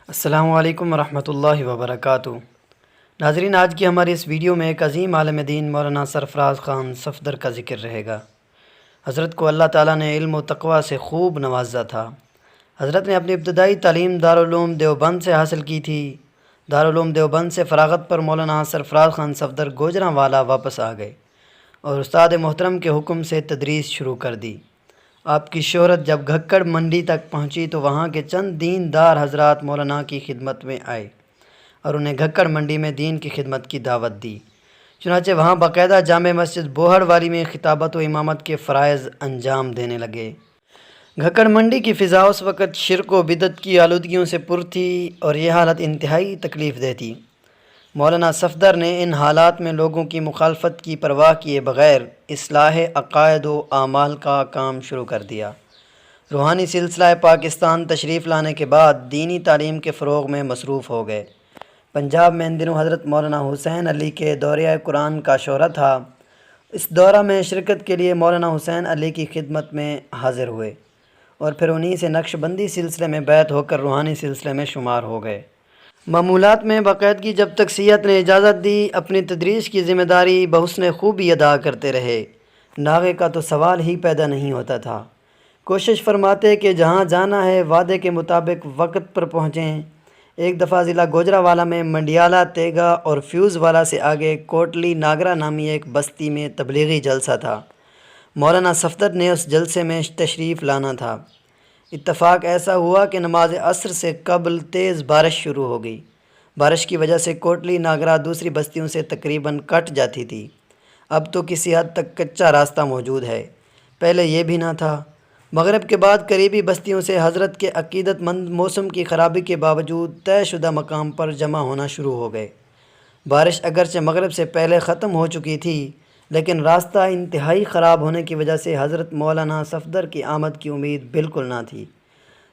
السلام علیکم ورحمۃ اللہ وبرکاتہ۔ ناظرین، آج کی ہماری اس ویڈیو میں ایک عظیم عالم دین مولانا سرفراز خان صفدر کا ذکر رہے گا۔ حضرت کو اللہ تعالیٰ نے علم و تقوی سے خوب نوازا تھا۔ حضرت نے اپنی ابتدائی تعلیم دارالعلوم دیوبند سے حاصل کی تھی۔ دارالعلوم دیوبند سے فراغت پر مولانا سرفراز خان صفدر گوجرانوالا واپس آ گئے اور استاد محترم کے حکم سے تدریس شروع کر دی۔ آپ کی شہرت جب گھکڑ منڈی تک پہنچی تو وہاں کے چند دیندار حضرات مولانا کی خدمت میں آئے اور انہیں گھکڑ منڈی میں دین کی خدمت کی دعوت دی۔ چنانچہ وہاں باقاعدہ جامع مسجد بوہڑ والی میں خطابت و امامت کے فرائض انجام دینے لگے۔ گھکڑ منڈی کی فضا اس وقت شرک و بدعت کی آلودگیوں سے پر تھی اور یہ حالت انتہائی تکلیف دہ تھی۔ مولانا صفدر نے ان حالات میں لوگوں کی مخالفت کی پرواہ کیے بغیر اصلاح عقائد و اعمال کا کام شروع کر دیا۔ روحانی سلسلہ پاکستان تشریف لانے کے بعد دینی تعلیم کے فروغ میں مصروف ہو گئے۔ پنجاب میں ان دنوں حضرت مولانا حسین علی کے دورہ قرآن کا شورہ تھا۔ اس دورہ میں شرکت کے لیے مولانا حسین علی کی خدمت میں حاضر ہوئے اور پھر انہی سے نقش بندی سلسلے میں بیعت ہو کر روحانی سلسلے میں شمار ہو گئے۔ معمولات میں باقاعدگی جب تک سیادت نے اجازت دی اپنی تدریس کی ذمہ داری بحسن خوبی ادا کرتے رہے۔ ناغے کا تو سوال ہی پیدا نہیں ہوتا تھا۔ کوشش فرماتے کہ جہاں جانا ہے وعدے کے مطابق وقت پر پہنچیں۔ ایک دفعہ ضلع گوجرانوالا میں منڈیالہ تیگا اور فیوز والا سے آگے کوٹلی ناگرا نامی ایک بستی میں تبلیغی جلسہ تھا۔ مولانا صفدر نے اس جلسے میں تشریف لانا تھا۔ اتفاق ایسا ہوا کہ نماز عصر سے قبل تیز بارش شروع ہو گئی۔ بارش کی وجہ سے کوٹلی ناگرا دوسری بستیوں سے تقریباً کٹ جاتی تھی۔ اب تو کسی حد تک کچا راستہ موجود ہے، پہلے یہ بھی نہ تھا۔ مغرب کے بعد قریبی بستیوں سے حضرت کے عقیدت مند موسم کی خرابی کے باوجود طے شدہ مقام پر جمع ہونا شروع ہو گئے۔ بارش اگرچہ مغرب سے پہلے ختم ہو چکی تھی لیکن راستہ انتہائی خراب ہونے کی وجہ سے حضرت مولانا صفدر کی آمد کی امید بالکل نہ تھی۔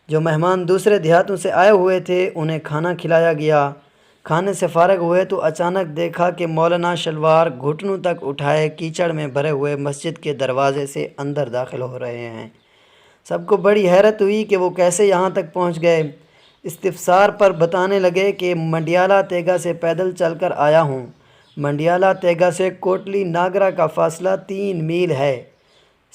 جو مہمان دوسرے دیہاتوں سے آئے ہوئے تھے انہیں کھانا کھلایا گیا۔ کھانے سے فارغ ہوئے تو اچانک دیکھا کہ مولانا شلوار گھٹنوں تک اٹھائے کیچڑ میں بھرے ہوئے مسجد کے دروازے سے اندر داخل ہو رہے ہیں۔ سب کو بڑی حیرت ہوئی کہ وہ کیسے یہاں تک پہنچ گئے۔ استفسار پر بتانے لگے کہ منڈیالہ تیگا سے پیدل چل کر آیا ہوں۔ منڈیالہ تیگا سے کوٹلی ناگرا کا فاصلہ 3 میل ہے۔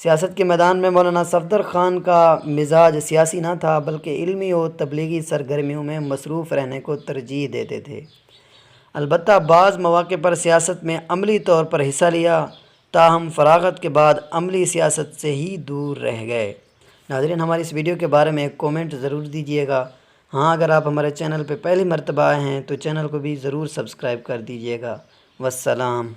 سیاست کے میدان میں مولانا صفدر خان کا مزاج سیاسی نہ تھا بلکہ علمی و تبلیغی سرگرمیوں میں مصروف رہنے کو ترجیح دیتے تھے۔ البتہ بعض مواقع پر سیاست میں عملی طور پر حصہ لیا، تاہم فراغت کے بعد عملی سیاست سے ہی دور رہ گئے۔ ناظرین، ہماری اس ویڈیو کے بارے میں ایک کومنٹ ضرور دیجیے گا۔ ہاں، اگر آپ ہمارے چینل پہ پہلی مرتبہ آئے ہیں تو چینل کو بھی ضرور سبسکرائب کر دیجیے گا۔ والسلام۔